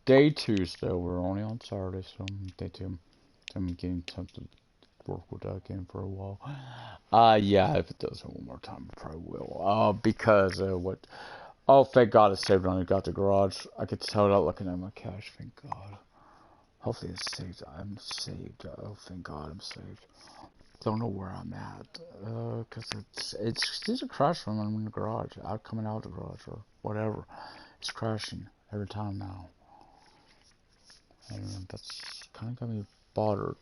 day 2 still. We're only on Saturday, so day 2. I'm getting tempted to work with that game for a while. Yeah, if it does it one more time, I probably will. Because what? Oh, thank God it saved when I got the garage. I could tell that looking at my cache. Thank God. Hopefully it's saved. I'm saved. Oh, thank God I'm saved. Don't know where I'm at. Cause it's a crash when I'm in the garage. Out coming out of the garage or whatever. It's crashing every time now. And that's kind of got me bothered.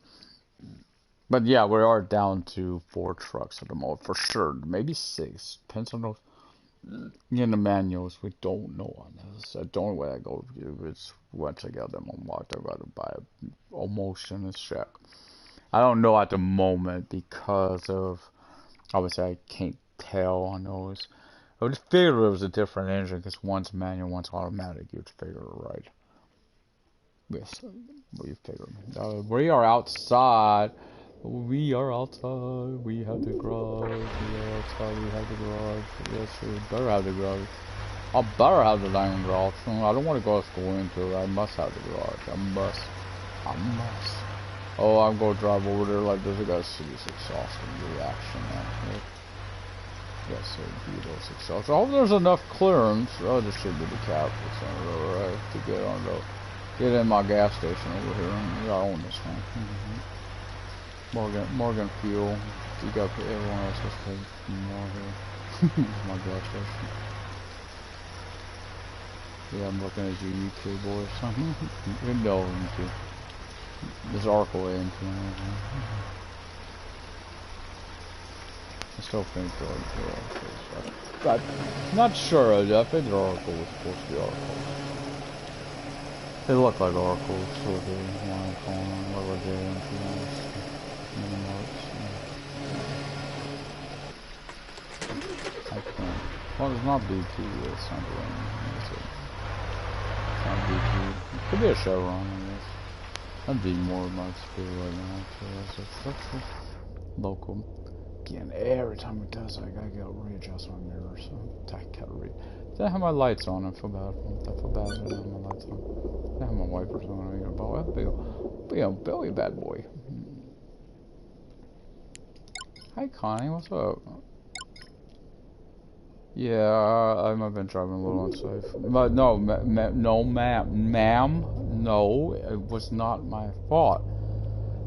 But yeah, we are down to 4 trucks at the moment for sure. Maybe 6. Depends on those. In the manuals, we don't know on this. The only way I go is once I get them unlocked, I gotta buy a motion and check. I don't know at the moment because of obviously I can't tell on those. I would figure it was a different engine because one's manual, one's automatic. You'd figure it right. Yes, we figure. We are outside. We are outside. We have the garage. We are outside. We have the garage. Yes, we better have the garage. I better have the dang garage. I don't want to go into it. I must have the garage. I must. I must. Oh, I'm going to drive over there like this. I got to see this exhausting reaction now. Yes, those exhaust. I hope there's enough clearance. Oh, this should be the cap. Right, to get on the get in my gas station over here. I own this one. Morgan Fuel. You got everyone else has paid more here. My gas station. Yeah, I'm looking at you UK boys. You know UK. There's Arkle in I still think they're I'm not sure. I think they're Arkle was supposed to be Arkle. They look like Arkle, so they want to call them what we're doing, to be honest. I can't. Well, it's not BT, it's not doing anything. It's not BT. It could be a Chevron, I guess. That'd be more of my speed right now, too. That's local. Again, every time it does, I gotta go readjust my mirror, so I gotta Did I have my lights on? I feel bad. I feel bad that I have my lights on. I have my wipers on. But yeah, Billy, bad boy. Hi, Connie. What's up? Yeah, I might have been driving a little unsafe. But no, no, ma'am, no, it was not my fault.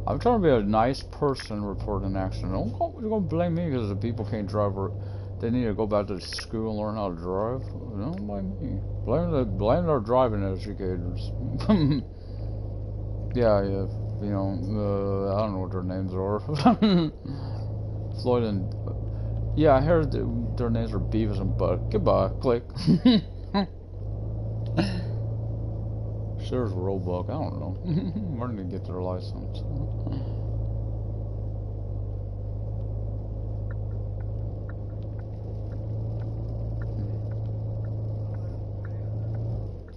I'm trying to be a nice person reporting an accident. Don't blame me because the people can't drive or they need to go back to school and learn how to drive. Don't blame me. Blame their driving educators. yeah, you know, I don't know what their names are. Floyd and yeah, I heard their names are Beavis and Butt. Goodbye. Click. There's Roebuck. I don't know. Where did they get their license?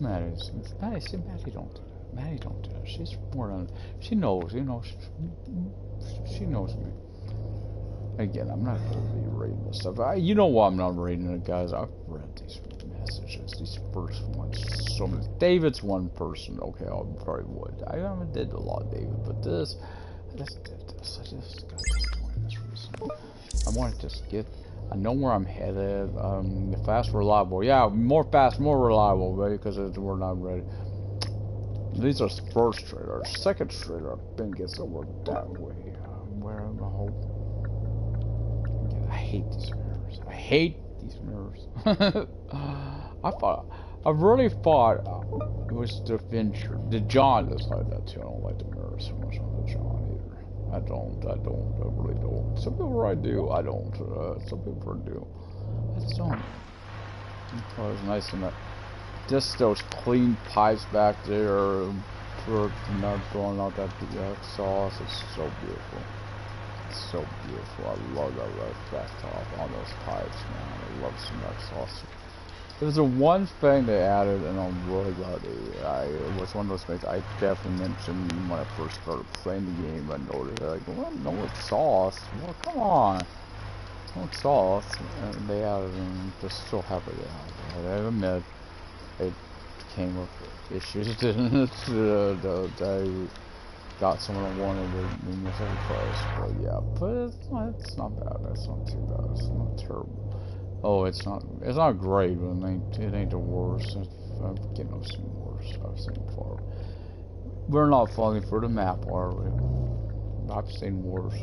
Maddie don't do that. Maddie don't do that. She's more than, she knows, you know, she knows me. Again, I'm not going to be reading this stuff. You know why I'm not reading it, guys. I've read these messages, these first ones. So many. David's one person. Okay, I probably would. I haven't did a lot of David, but this, I just did this. I just got this doing this recently. I want to just get, I know where I'm headed. Fast, reliable. Yeah, more fast, more reliable, right? Because we're not ready. These are first trader. Second trader, I think it's over that way. Where am I hope? I hate these mirrors. I hate these mirrors. I really thought it was the Venture. The John is like that too. I don't like the mirrors so much on the John either. I really don't. Some people I do, I don't. Some people do. I just don't. Oh, it's nice in that. Just those clean pipes back there for not throwing out that exhaust. It's so beautiful. It's so beautiful. I love that red flat top on those pipes, man. I love some exhaust. There's the one thing they added, and I'm really glad it was one of those things I definitely mentioned when I first started playing the game. I noticed, like, well, no exhaust. Well, come on. No exhaust. And they added, and they're still happy they added it. I admit, it came with issues, didn't it? They got someone that wanted it in the whole price, but yeah, but it's not bad. That's not too bad. It's not terrible. Oh, it's not great, but it ain't the worst. I'm getting some worse I've seen before. We're not falling for the map, are we? I've seen worse.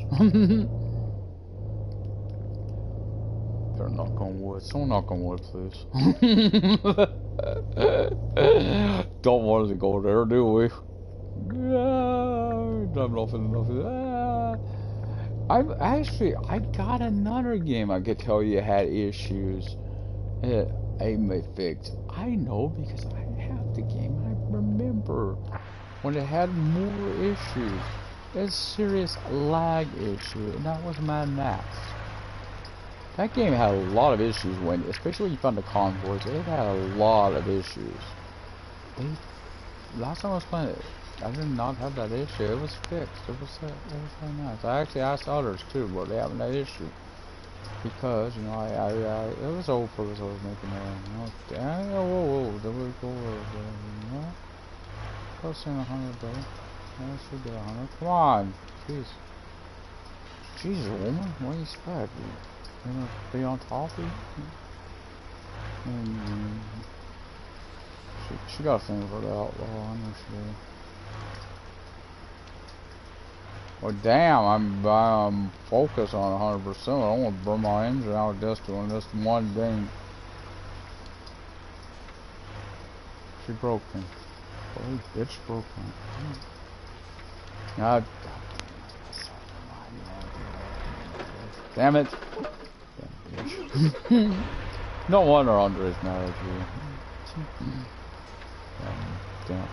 Better knock on wood. Someone knock on wood, please. Don't want us to go there, do we? I got another game I could tell you had issues. I may fix. I know because I have the game. I remember when it had more issues. A serious lag issue, and that was Mad Max. That game had a lot of issues especially when you found the convoys. It had a lot of issues. Last time I was playing it, I did not have that issue. It was fixed. It was very nice. I actually asked others too, but they haven't that issue because it was old purpose I was making there. Whoa, there we go. Closing 100 though. I should get 100. Come on, jeez. Jesus, woman, what do you expect? You gonna be on top of you? She got a thing for the Outlaw, I know she did. Well, damn, I'm focused on 100%. I don't want to burn my engine out just doing this one thing. She broke me. Oh, bitch broke me. Damn it. No wonder Andre is mad at you. Damn,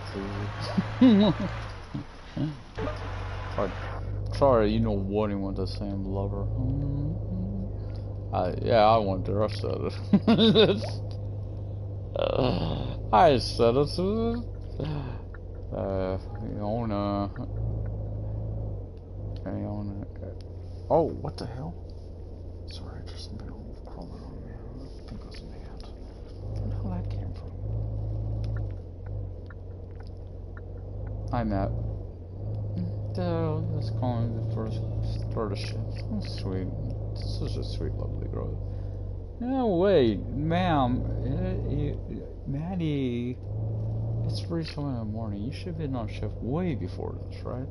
sorry, you know Warning went the same lover. Yeah, I went there. I said it. I said it. Ioana. Oh, what the hell? Sorry, just a bit of crawling on me. I think it was an ant. Where the hell that came from? Hi, Matt. Let's call him the first start of shit. Oh, sweet. Such a sweet, lovely girl. No, wait, ma'am. Maddie. It's 3:00 in the morning. You should have been on shift way before this, right?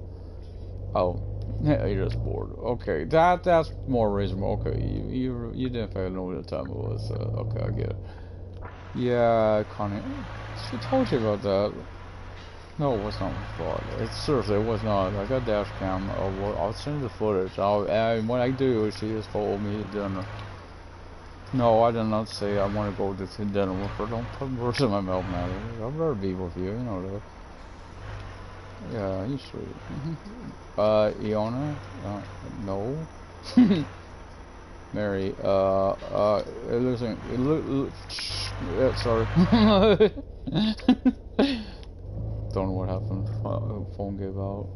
Oh, yeah, you're just bored. Okay, that's more reasonable. Okay, you didn't know what the time it was. Okay, I get it. Yeah, Connie, she told you about that. No, it was not my fault. Seriously, it was not. I got dash cam. I'll send you the footage. And when I do, she just told me dinner. No, I did not say I want to go to dinner with her. Don't put words in my mouth, man. I'd rather be with you, you know that. Yeah, you sweet. Ioana? No. Mary, listen, sorry. Don't know what happened. Phone gave out.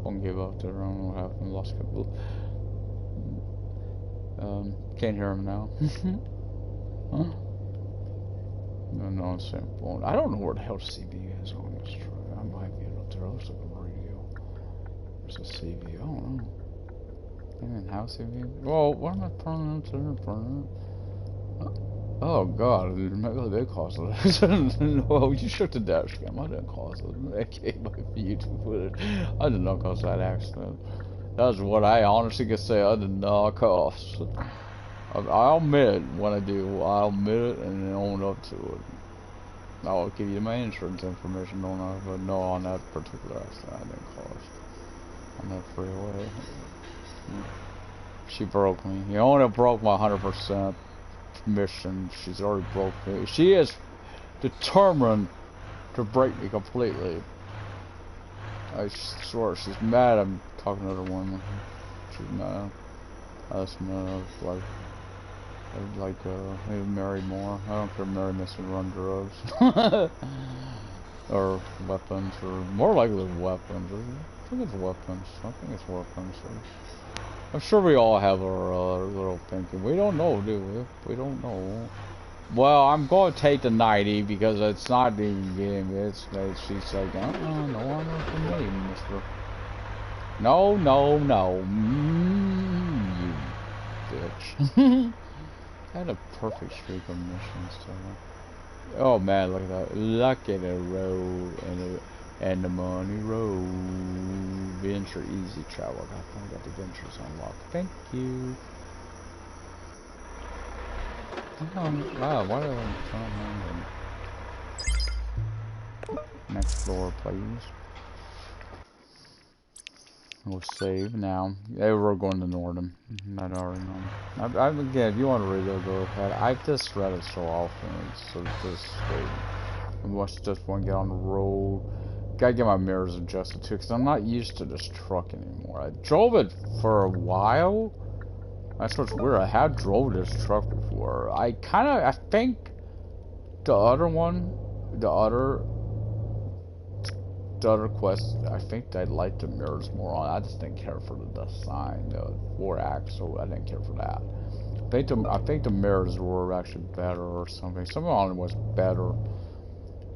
Phone gave out there. I don't know what happened. Lost it. Can't hear him now. Huh? No, it's same phone. I don't know where the hell CB is on this truck. I might be up there. Let's look at the radio. There's a CB. I don't know. And how CB? Well, what am I permanent to permanent? Oh god, maybe they caused it. No, you shook the dash cam. I didn't cause it. That came by YouTube footage. I did not cause that accident. That's what I honestly can say. I did not cause. I'll admit when I do. I'll admit it and then own up to it. I'll give you my insurance information, don't I? But no, on that particular accident, I didn't cause. On that freeway. She broke me. Ioana broke my 100% mission. She's already broke me. She is determined to break me completely. I swear, she's mad I'm talking to other women. She's mad. That's mad. I'd like maybe marry more. I don't care if marry Miss and run drugs. or weapons, or more likely weapons. I think it's weapons. I think it's weapons. I'm sure we all have our little thinking. We don't know, do we? We don't know. Well, I'm going to take the 90 because it's not the game. She's like, no honor for me, mister. No, no, no. You bitch. I had a perfect streak of missions today. Oh man, look at that. Look at the road and the money road. Venture easy travel. I finally got the ventures unlocked. Thank you. Wow, why do I turn around and next floor, please? We'll save now. Yeah, we're going to Norden. I already know. Again, if you want to read it, go ahead. I've just read it so often, so just I must just want to get on the road. Gotta get my mirrors adjusted too, because I'm not used to this truck anymore. I drove it for a while. That's what's weird. I have drove this truck before. I think the other one, the other quest, I think I liked the mirrors more on. I just didn't care for the design, the 4-axle. I didn't care for that. I think the mirrors were actually better or something. Something on it was better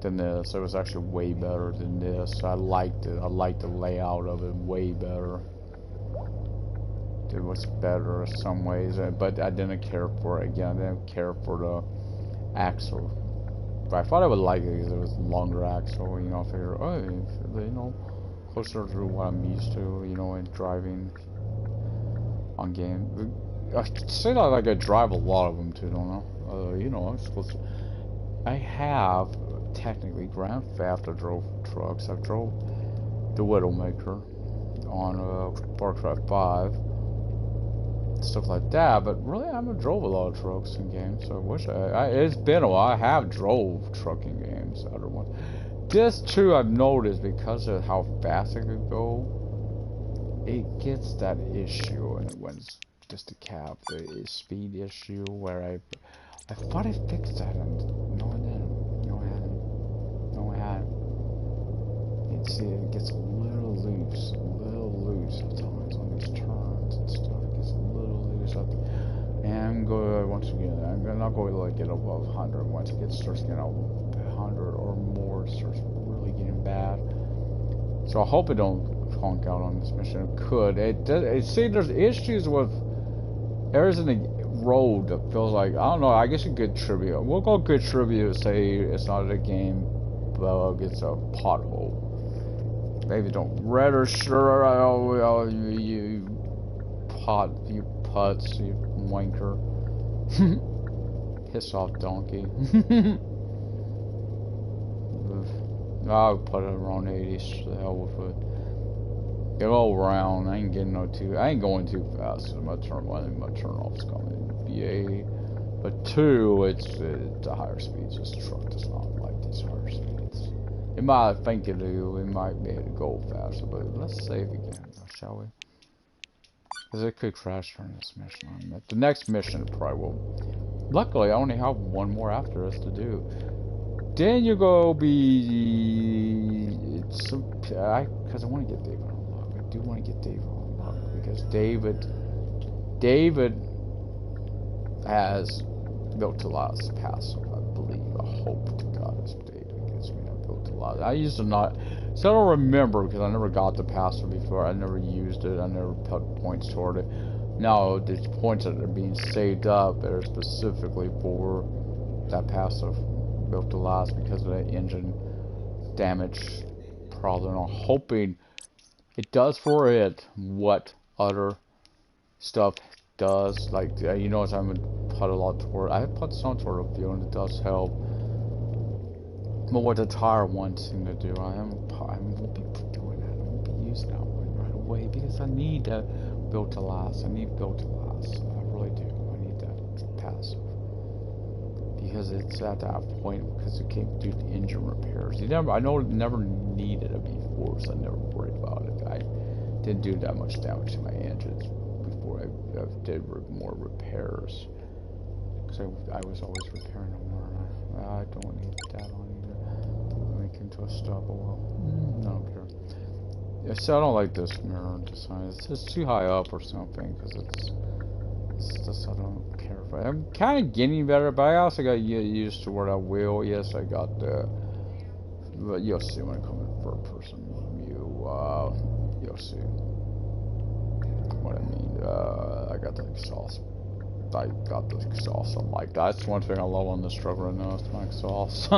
than this. It was actually way better than this. I liked it. I liked the layout of it way better. It was better in some ways, but I didn't care for it. Again, I didn't care for the axle. But I thought I would like it because it was longer axle. You know, I figured, oh, you know, closer to what I'm used to. You know, in driving on game. I say that like I drive a lot of them too. Don't know. You know, I'm supposed to. I have technically Grand Theft. I drove trucks. I drove the Widowmaker on Far Cry 5. Stuff like that, but really I haven't drove a lot of trucks in games, so I wish it's been a while. I have drove trucking games, other ones. This too I've noticed, because of how fast it could go, it gets that issue, and when it's just a cap, the speed issue, where I thought I fixed that, and no I didn't. No I hadn't. You can see it gets a little loose at times on these turns and stuff. And go once again. I'm not going to like get above 100. Once it starts getting above 100 or more, it starts really getting bad. So I hope it don't honk out on this mission. It could. See, there's issues with. There's a road that feels like, I don't know. I guess a good trivia. We'll go good trivia. Say it's not a game bug. It's a pothole. Maybe don't register. You putts, you wanker. Piss off, donkey. I'll put it around 80s. The hell with it. Get all around. I ain't going too fast. My turn 1 and my turn off is coming. BA. But 2, it's the higher speeds. This truck does not like these higher speeds. It might think it do. It might be able to go faster, but let's save again, shall we? Because it could crash during this mission. The next mission probably will. Luckily, I only have one more after us to do. Then you go be. Because I want to get David unlocked. I do want to get David unlocked because David has built to last passive. I believe. I hope to God it's David gets me to built to last. I used to not. So I don't remember because I never got the password before. I never used it. I never put points toward it. Now the points that are being saved up are specifically for that passive built to last because of the engine damage problem. I'm hoping it does for it what other stuff does. Like you notice I haven't put a lot toward. I have put some toward a few, and it does help. But what the tire one seem to do, I won't be doing that. I won't be using that one right away because I need that built to last. I need built to last. I really do. I need that passive because it's at that point because it can't do the engine repairs. I know it never needed it before, so I never worried about it. I didn't do that much damage to my engines before I did more repairs. Because I was always repairing them more. I don't need that on either. came to a stop. Oh well. I don't care. Yeah, so I don't like this mirror design. It's just too high up or something, because it's just, I don't care for it. I'm kind of getting better, but I also got used to where I will. Yes, I got the, but you'll see when I come in for a person view. You'll see what I mean. I got the exhaust. I got the exhaust. I'm like, that's one thing I love on this truck right now. It's my exhaust.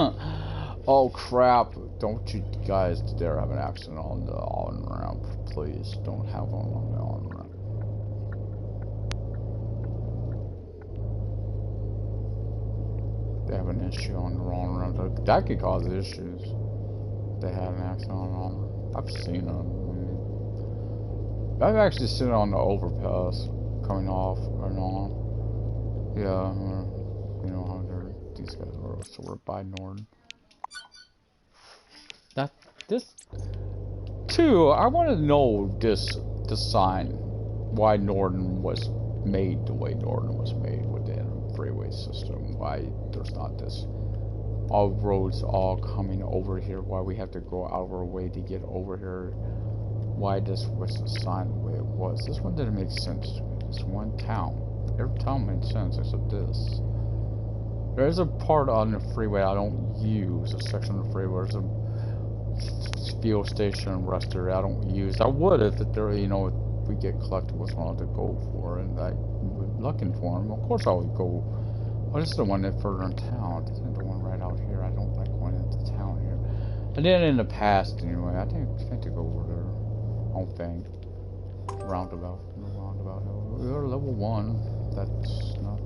Oh crap! Don't you guys dare have an accident on the on-ramp. Please don't have one on the on-ramp. They have an issue on the on-ramp. That could cause issues. They had an accident on the on-ramp. I've seen them. I've actually seen it on the overpass coming off and on. Yeah, you know how these guys are sort of by Norden. This too, I want to know the sign, why Norden was made the way Norden was made with the freeway system. Why there's not this, all roads all coming over here. Why we have to go out of our way to get over here. Why this was designed the way it was. This one didn't make sense to me. This one town. Every town made sense except this. There's a part on the freeway I don't use. A section of the freeway. There's a fuel station and rest area I don't use. I would if there, you know, if we get collectibles I wanted to go for, and I was looking for them. Of course I would go. Oh, this is the one that further in town. This isn't the one right out here. I don't like going into town here. And then in the past, anyway, I think to go over there. I don't think. Roundabout. We're level 1. That's not.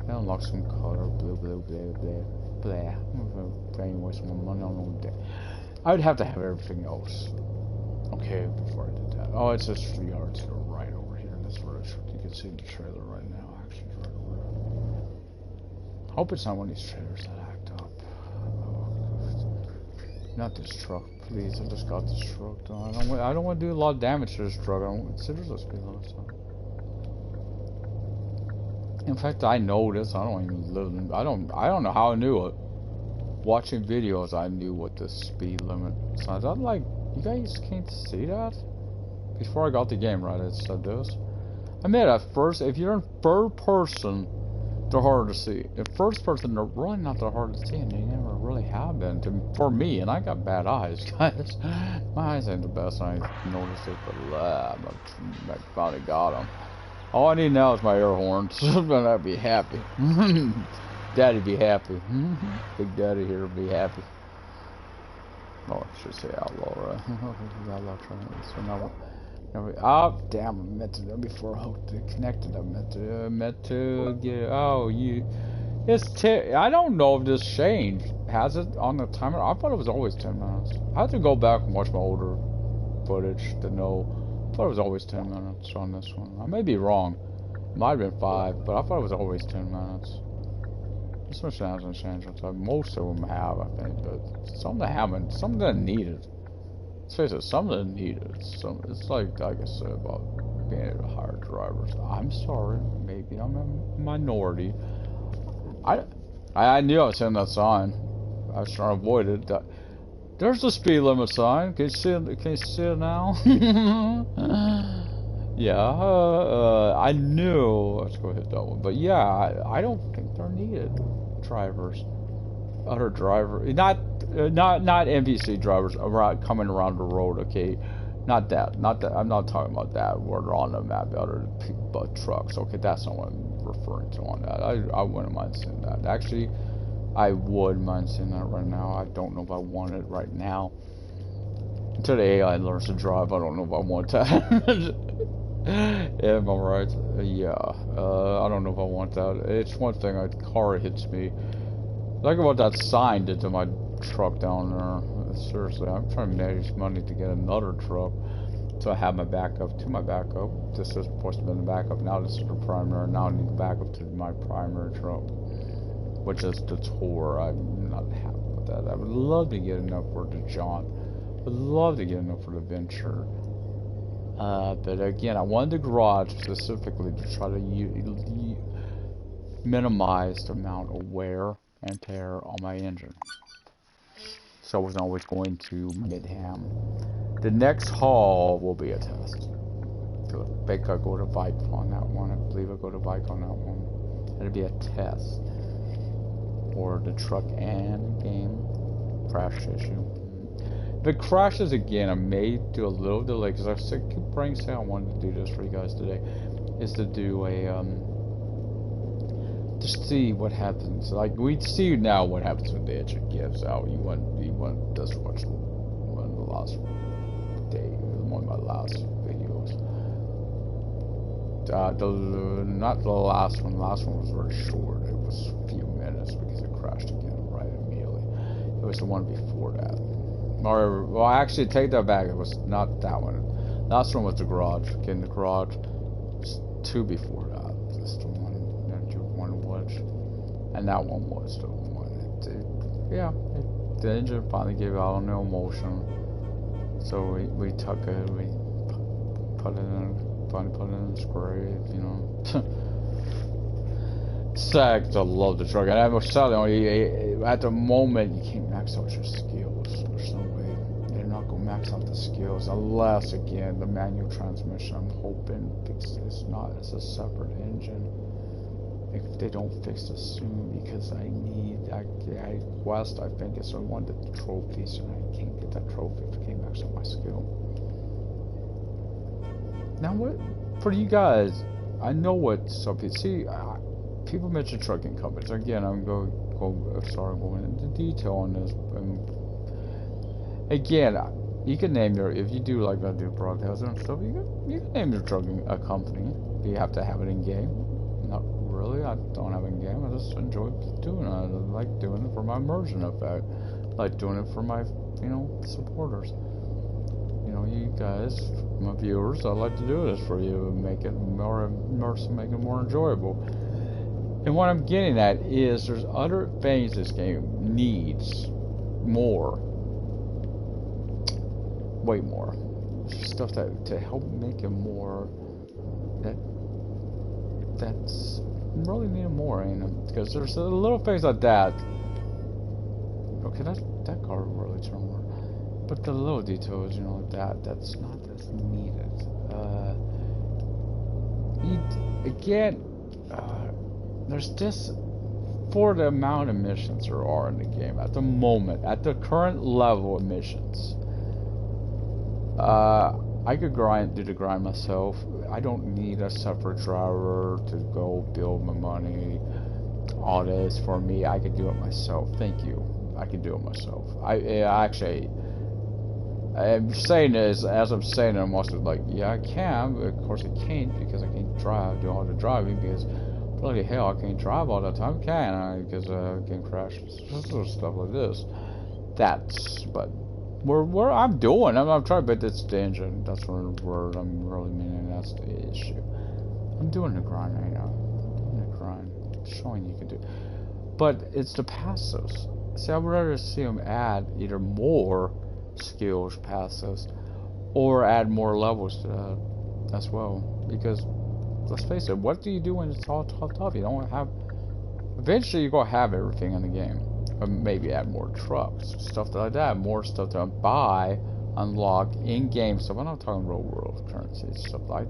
I unlock some color. Blah blah blah blah blah. Paying away some more money on all day. I would have to have everything else. Okay, before I did that. Oh, it's just 3 yards to the right over here. That's where you can see the trailer right now. Actually, it's right over there. Hope it's not one of these trailers that act up. Oh, not this truck, please. I just got this truck. I don't want to do a lot of damage to this truck. I don't consider this speed limit. So. In fact, I know this. I don't even live in. I don't know how I knew it. Watching videos, I knew what the speed limit signs. I'm like, you guys can't see that? Before I got the game, right, it said this. I mean, at first, if you're in third person, they're harder to see. In first person, they're really not that hard to see, and they never really have been for me. And I got bad eyes, guys. My eyes ain't the best. I noticed it, but I finally got them. All I need now is my air horns, and I'd be happy. Daddy'd be happy. Big Daddy here would be happy. Oh, I should say Outlaw, right? Outlaw trying so now, oh, damn, I meant to, before I connected, I meant to get, oh, I don't know if this changed. Has it on the timer? I thought it was always 10 minutes. I have to go back and watch my older footage to know. I thought it was always 10 minutes on this one. I may be wrong. It might have been 5, but I thought it was always 10 minutes. This one hasn't changed. Most of them have, I think, but some that haven't. Some that need it. Let's face it, some that need it. It's like I said about being able to hire drivers. I'm sorry, maybe I'm a minority. I knew I was seeing that sign. I was trying to avoid it. There's the speed limit sign. Can you see it? Can you see it now? Yeah, I knew. Let's go hit that one. But yeah, I don't think they're needed. Drivers, other driver, not NPC drivers coming around the road. Okay, not that. I'm not talking about that. Where they're on the map, other people, trucks. Okay, that's not what I'm referring to on that. I wouldn't mind seeing that. Actually, I would mind seeing that right now. I don't know if I want it right now. Until the AI learns to drive, I don't know if I want that. Yeah, am I right? Yeah. I don't know if I want that. It's one thing, a car hits me. Like what that sign did to my truck down there. Seriously, I'm trying to manage money to get another truck. So I have my backup to my backup. This is supposed to be the backup. Now this is the primary. Now I need the backup to my primary truck. Which is the Tour. I'm not happy with that. I would love to get enough for the John. I would love to get enough for the Venture. But again, I wanted the garage specifically to try to minimize the amount of wear and tear on my engine. so I was always going to Midham. The next haul will be a test. So I think I go to bike on that one. I believe I go to bike on that one. It'll be a test. Or the truck and game crash issue. If it crashes again, I may do a little delay because I keep praying saying I wanted to do this for you guys today. Is to do a just see what happens. Like we see now what happens when the engine gives out. You want just watch one of the last day, one of my last videos. Not the last one. The last one was very short. It was a few minutes because it crashed again right immediately. It was the one before that. Or well, actually, take that back. It was not that one. Last one was the garage. Again, the garage. Two before that. Just the one was, and that one was the one. The engine finally gave out on the emotion. So we took it. We put it in. Finally put it in the scrape. You know. Sags, I love the truck, and I was telling you, at the moment you can't max out your skills. There's no way they're not gonna max out the skills unless, again, the manual transmission. I'm hoping it's not. It's a separate engine. If they don't fix it soon, because I quest. I think it's one of the trophies, and I can't get that trophy if I can't max out my skill. Now, what for you guys? I know what some people see. People mention trucking companies. Again, I'm going into detail on this. Again, you can name your, if you do like I do broadcasting and stuff, you can name your trucking company. Do you have to have it in game? Not really. I don't have it in game. I just enjoy doing it. I like doing it for my immersion effect. I like doing it for my, supporters. You guys, my viewers, I like to do this for you, make it more immersive, make it more enjoyable. And what I'm getting at is there's other things this game needs more. Way more. Stuff that to help make it more that's really need more, because there's little things like that. Okay, that car really turned more. But the little details, that's not as needed. There's just, for the amount of missions there are in the game at the moment, at the current level of missions, I could do the grind myself. I don't need a separate driver to go build my money. All this for me, I could do it myself. Thank you. I can do it myself. I'm saying this as I'm saying it. I'm also like, yeah, I can, but of course I can't because I can't do all the driving because bloody hell, I can't drive all the time, can I? Because game crashes, stuff like this. But I'm doing. I'm trying, but it's the engine. That's the word I'm really meaning. That's the issue. I'm doing the grind right now. I'm doing the grind, showing you can do. But it's the passives. See, I would rather see them add either more skills passives or add more levels to that as well, because let's face it, what do you do when it's all tough? You don't have, eventually you're gonna have everything in the game, or maybe add more trucks, stuff like that, more stuff to buy, unlock in-game stuff. I'm not talking real world currency, stuff like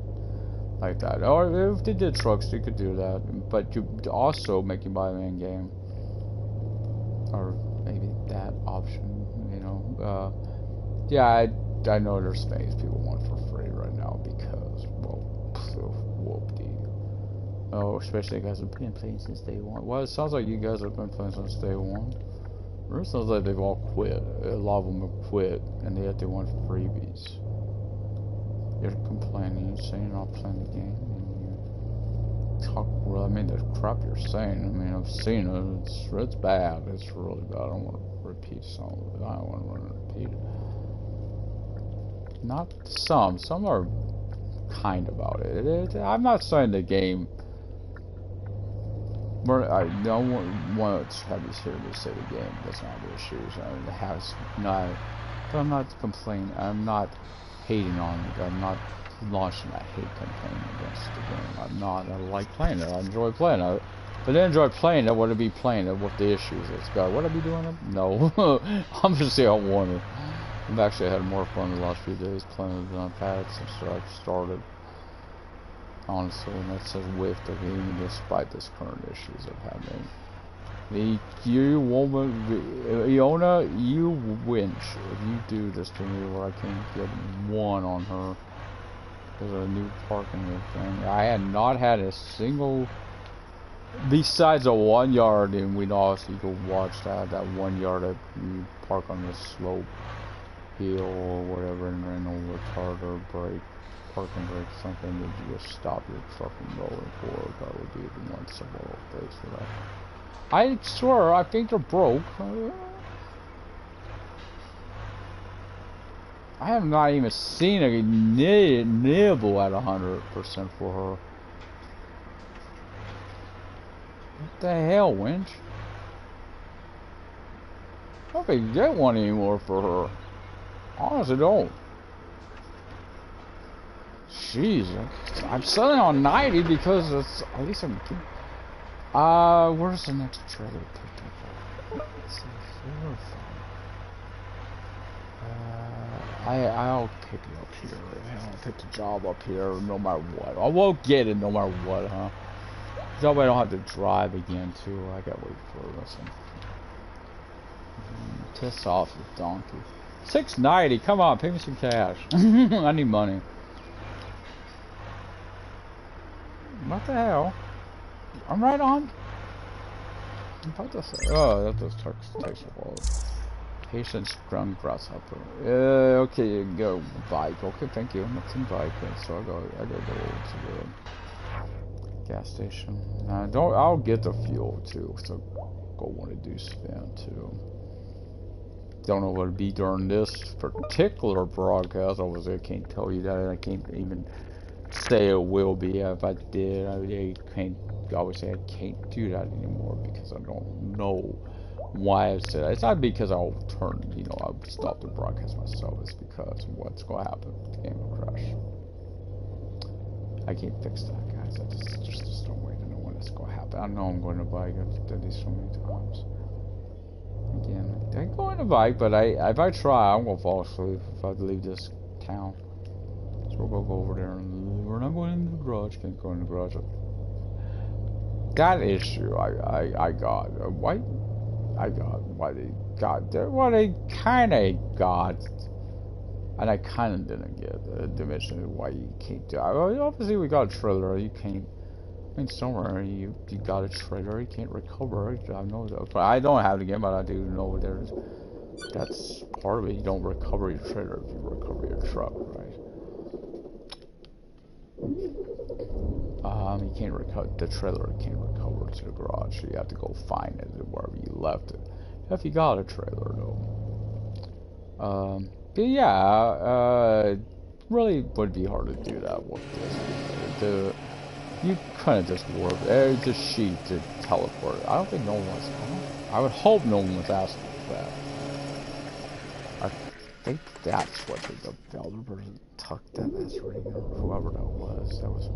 that. Or if they did trucks, you could do that, but you also make you buy them in-game, or maybe that option, yeah, I know there's things people want for free right now because, well, whoop-dee. Oh, especially you guys have been playing since day one. Well, it sounds like you guys have been playing since day one. Or it sounds like they've all quit. A lot of them have quit, and they want freebies. You're complaining, you're saying you're not playing the game, and you talk, well, the crap you're saying, I've seen it, it's bad, it's really bad. I don't want to repeat some of it. I don't want to repeat it. Not some are kind about it. I'm not saying the game. I don't want to have you hear me say the game doesn't have issues. It has not. But I'm not complaining. I'm not hating on it. I'm not launching a hate campaign against the game. I'm not. I like playing it. I enjoy playing it. If I didn't enjoy playing it, would I be playing it with the issues it's got? Would I be doing it? No. I'm just saying I want it. I've actually had more fun the last few days playing it on pads since I started. Honestly, and that says with the game despite this current issues of having. You woman, Ioana, you winch. If you do this to me where I can't get one on her. There's a new parking thing. I had not had a single, besides a 1 yard, and we know if you go watch that 1 yard that you park on the slope hill or whatever and ran over a retard or brake, parking brake, something that you just stop your truck and roll it forward. That would be the one several days for that. I swear, I think they're broke. I have not even seen a nibble at 100% for her. What the hell, winch? I don't think you get one anymore for her. Honestly, don't. Jeez, I'm selling on 90 because it's at least I'm. Where's the next trailer picked up? Let's see, 4 or 5. I'll pick it up here. I'll pick the job up here no matter what. I won't get it no matter what, huh? That way I don't have to drive again too. I gotta wait for this one. Piss off, you donkey. 690. Come on, pay me some cash. I need money. What the hell? I'm right on. I'm about to say. Oh, that does takes a while. Patience, ground grasshopper. Okay, you can go bike. Okay, thank you. Nothing bike. So I go to the gas station. I'll get the fuel too. So go want to do spin too. Don't know what it'd be during this particular broadcast. Obviously, I can't tell you that. I can't even say it will be. If I did, I can't. Obviously, I can't do that anymore because I don't know why I said it. It's not because I'll turn, I'll stop the broadcast myself. It's because what's going to happen. The game will crash. I can't fix that, guys. There's just no way to know when it's going to happen. I know I'm going to bike. I've done this so many times. Again, I'm going to bike, but if I try, I'm going to fall asleep if I leave this town. So we'll go over there, and we're not going in the garage. Can't go in the garage. That issue I got. Why they kind of got, and I kind of didn't get the mission why you can't do. Obviously, we got a trailer. You can't. I mean, somewhere you got a trailer. You can't recover. I know that, but I don't have it again. But I do know that's part of it. You don't recover your trailer if you recover your truck, right? You can't recover the trailer. You can't recover to the garage. So you have to go find it wherever you left it. If you got a trailer, though. But yeah, really would be hard to do that with this. You couldn't just warp. It's a sheet to teleport. I don't think no one's. I would hope no one was asking for that. I think that's what the developer tucked that as reading, or whoever that was. That was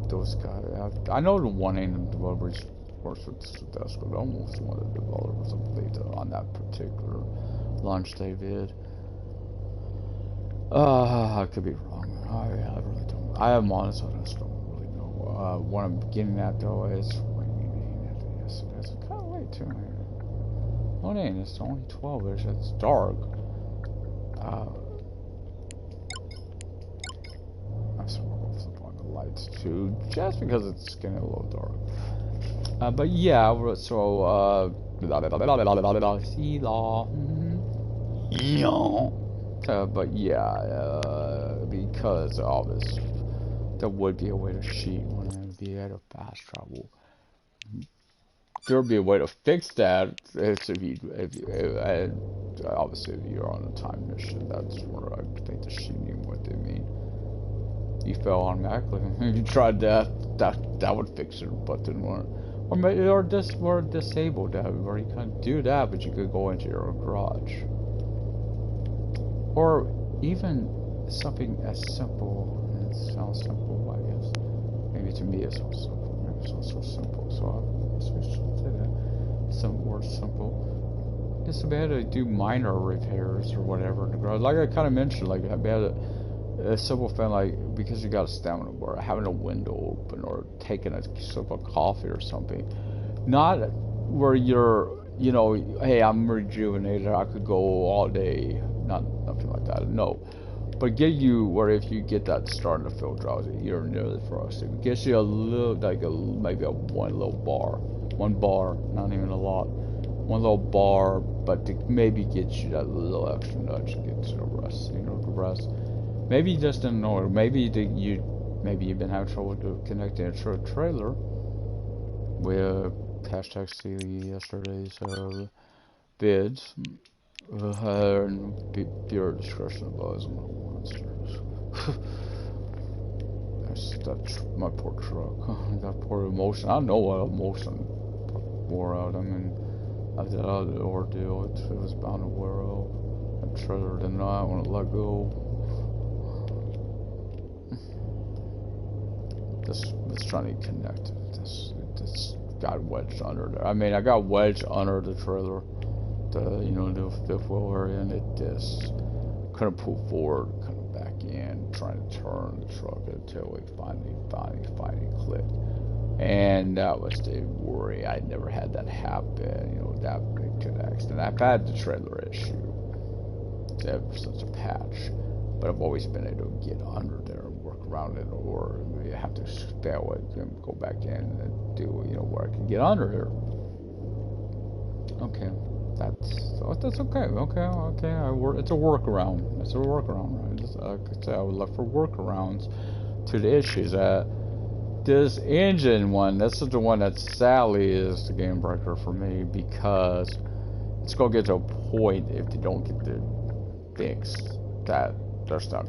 those guys. I know the one in the developers works with Sudesco, but almost one of the developers, I believe, on that particular launch they did. I could be wrong. I really don't. I am honest. I just don't really know. What I'm getting at though is yes, it's kind of late too. Oh, dang, it's only 12ish. It's dark. Lights too, just because it's getting a little dark. But yeah, so but yeah, because of this, there would be a way to cheat when I would be able to fast travel. There would be a way to fix that. It's if you obviously if you're on a time mission, that's where I think the cheating what they mean. You fell automatically. If you tried that would fix it, but didn't work. Or maybe or disabled that, where you couldn't do that, but you could go into your garage. Or even something as simple as sounds simple, I guess. Maybe to me it sounds simple. Maybe it's not so simple. So I guess we should say that. Some words simple. It's bad to do minor repairs or whatever in the garage. Like I kind of mentioned, like I had a simple thing, like because you got a stamina bar, having a window open or taking a sip of coffee or something. Not where you're, you know, hey, I'm rejuvenated, I could go all day. Nothing like that. No. But get you where if you get that starting to feel drowsy, you're nearly frosted. It gets you a little, like maybe one little bar. One bar, not even a lot. One little bar, but to maybe get you that little extra nudge to get to the rest, you know, the rest. Maybe you just didn't know it. Maybe you've been having trouble connecting it to a trailer. With hashtag see yesterday's vids. Pure discretion advised on the monsters. That's my poor truck. That poor emotion. I know what emotion wore out. I mean, I did out the ordeal. It was bound to wear out. That trailer did not want to let go. This trying to connect. This got wedged under there. I mean, I got wedged under the trailer. You know, the fifth wheel area, and it just couldn't pull forward, couldn't back in, trying to turn the truck until it finally clicked. And that was the worry. I never had that happen, you know, that big to the accident. I've had the trailer issue ever since a patch, but I've always been able to get under there and work around it, or you have to fail it and go back in and do, you know, where I can get under there. Okay. That's okay. It's a workaround. It's a workaround, right? Like I said, I would look for workarounds to the issues. This engine one, this is the one that sadly is the game breaker for me, because it's gonna get to a point if they don't get the fix that that's not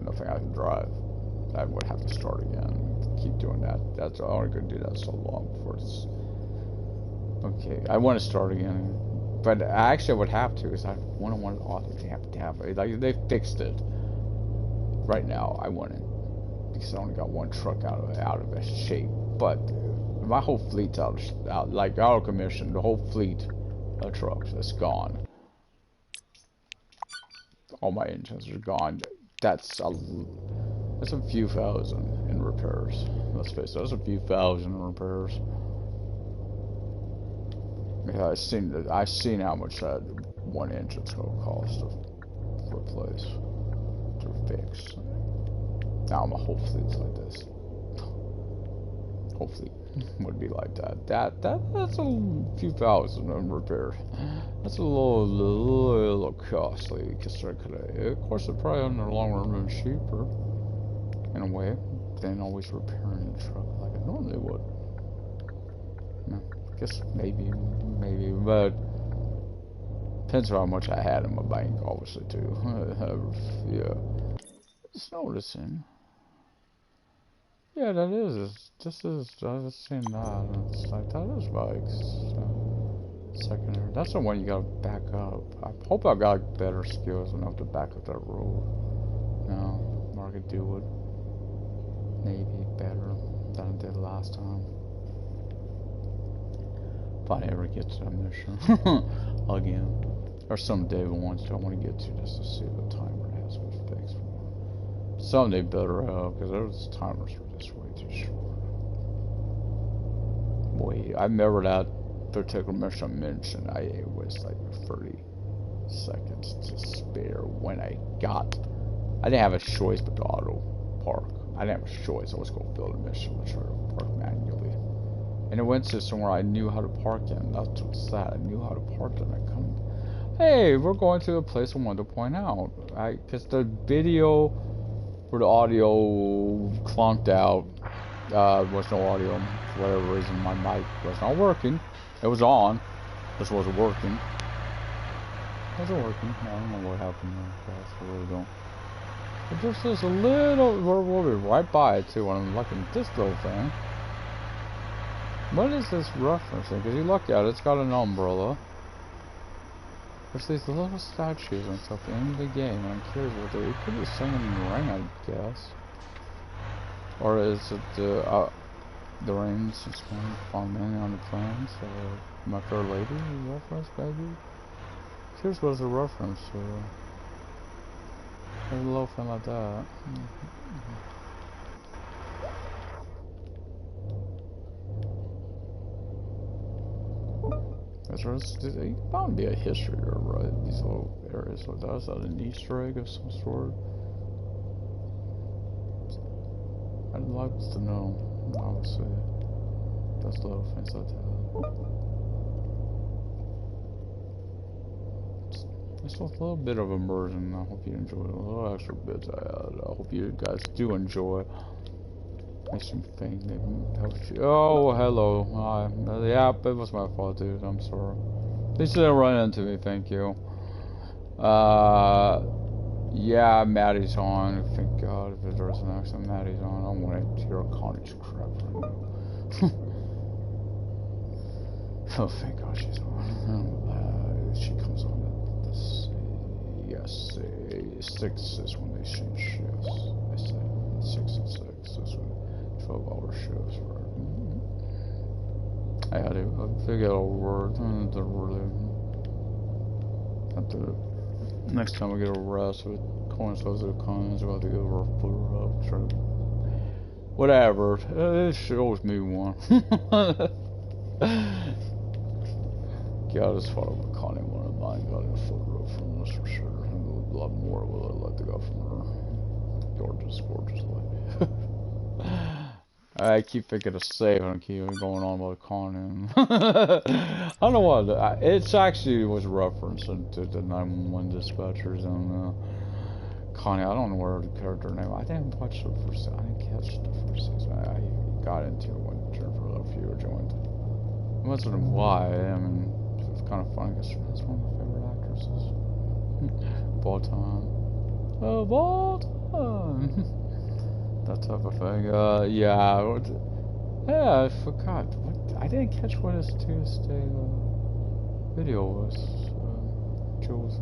nothing I can drive. I would have to start again. Keep doing that. That's only gonna do that so long before it's. Okay, I want to start again, but actually I would have to, because I want to author to have it. Like, they fixed it. Right now, I want it, because I only got one truck out of shape. But my whole fleet's out of commission. The whole fleet of trucks is gone. All my engines are gone. That's a few thousand in repairs. Let's face it, that's a few thousand in repairs. Yeah, I've seen how much that one engine's gonna cost to replace, to fix. Now my whole fleet's like this. Whole fleet would be like that. That's a few thousand in repair. That's a little costly, because of course it probably in the long run been cheaper in a way than always repairing the truck like it normally would. No. Guess maybe, but depends on how much I had in my bank, obviously, too. Yeah. Just noticing. Yeah, that is. I was seeing that. It's like, that is bikes. Secondary. That's the one you gotta back up. I hope I got better skills enough to back up that road. No, or I could do it. Maybe better than I did last time. If I ever get to that mission again, or someday once I want to get to, just to see the timer has been fixed for. Someday better because those timers were just way too short. Boy, I remember that particular mission I mentioned. It was like 30 seconds to spare when I didn't have a choice but to auto park. I didn't have a choice. I was going to build a mission to try to park manually. And it went to somewhere I knew how to park in. That's what's sad. I knew how to park in. I come, hey, we're going to a place I wanted to point out. Because the video or the audio clunked out. Was no audio. For whatever reason, my mic was not working. It was on. Just wasn't working. It wasn't working. I don't know what happened there. I really don't. But just this a little, we'll be right by it too when I'm looking at this little thing. What is this referencing? Because you look at it, it's got an umbrella. There's these little statues and stuff in the game. I'm curious what they could be singing in the rain, I guess. Or is it the rains this morning falling mainly on the plains? My fair lady reference, maybe? Here's was a reference to a little thing like that. There's bound to be a history there, right? These little areas like that. Is that an Easter egg of some sort? I'd like to know, obviously. Those little things like that. Just a little bit of immersion. I hope you enjoy it. A little extra bits I added. I hope you guys do enjoy. Makes me think they helped you. Oh, hello. Hi. Yeah, it was my fault, dude. I'm sorry. At least you didn't run into me. Thank you. Yeah, Maddie's on. Thank God if there's an accident, Maddie's on. I don't want to hear Connie's crap right now. Oh, thank God she's on. She comes on at this. Yes, 6 is when they change shifts. I say 6 and 6. That's when 12-hour shifts, right? I had to figure out a word. To really. Have to. Next time I get a rest with coincides with cons, I'll have to get a put her up. Try to. Whatever. She owes me one. Yeah, I just thought of a Connie one of mine. Got a photo from this for sure. A lot more will I like to go from her. Gorgeous, gorgeous lady. I keep thinking of save and I keep going on about Connie. I don't know what. It's actually was referencing to the 911 dispatchers and Connie. I don't know where the character name. I didn't watch the first. I didn't catch the first season. I got into it when Jennifer Love Fewer joined. I wasn't why. I mean, it's kind of funny because that's one of my favorite actresses of all time. Of all time. That type of thing. Yeah. Yeah, I forgot. What? I didn't catch what his Tuesday video was. Jules'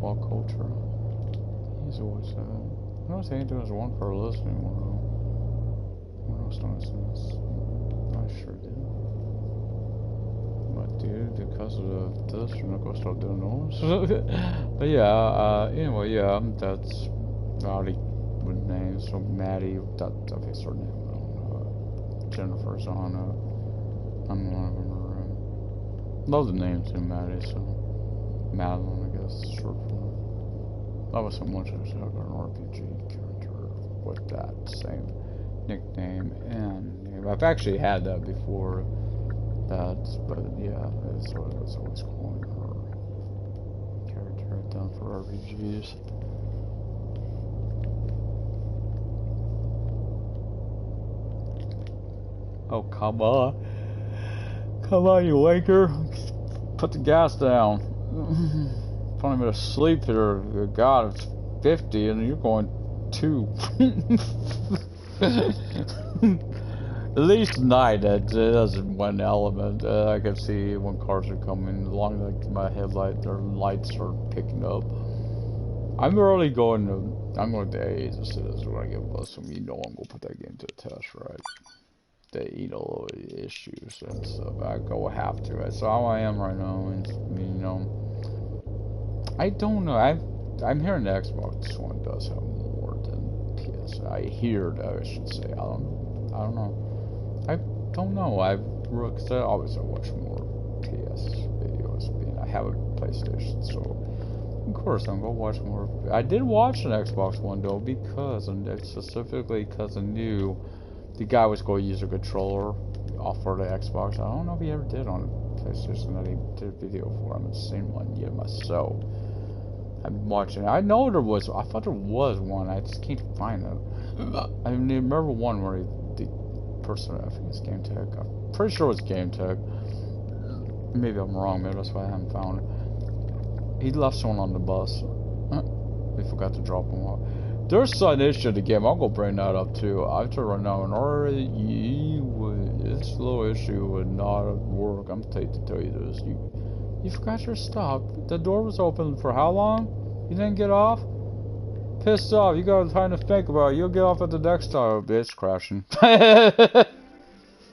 Wall Culture. He's always. I don't think he does one for listening. What else do I see? I sure did. But dude, because of this, you're not gonna start doing those. But yeah. Anyway, yeah. That's already. With names, so Maddie, that I think her name. Jennifer's on. I'm one of them. Love the name too, Maddie. So Madeline, I guess, short form. That was so much I was having an RPG character with that same nickname and name. I've actually had that before. That, but yeah, it's what I was always calling her character I've done for RPGs. Oh, come on. Come on, you wanker. Put the gas down. Putting me to sleep here. God, it's 50 and you're going 2. At least tonight, it doesn't one element. I can see when cars are coming along, like my headlight or lights are picking up. I'm really going to, I'm going to A's as soon as when I get bus. You know I'm going to put that game to the test, right? The issues and stuff. I go have to. That's how I am right now. And I don't know. I'm hearing the Xbox One does have more than PS. I hear that. I should say. I don't know. I don't know. Cause I always watch more PS videos. I have a PlayStation, so of course I'm gonna watch more. I did watch an Xbox One though because, and specifically because I knew. The guy was going to use a controller off for the Xbox. I don't know if he ever did on PlayStation that he did a video for. I haven't seen one yet myself. I'm watching. I know there was. I thought there was one. I just can't find it. I remember one where the person. I think it's Game Tech. I'm pretty sure it's Game Tech. Maybe I'm wrong. Maybe that's why I haven't found it. He left someone on the bus. We forgot to drop him off. There's an issue in the game. I'm gonna bring that up too. I have to run now, and this little issue would not work. I'm to tell you this. You forgot your stop. The door was open for how long? You didn't get off? pissed off. You got time to think about it. You'll get off at the next time, bitch, crashing.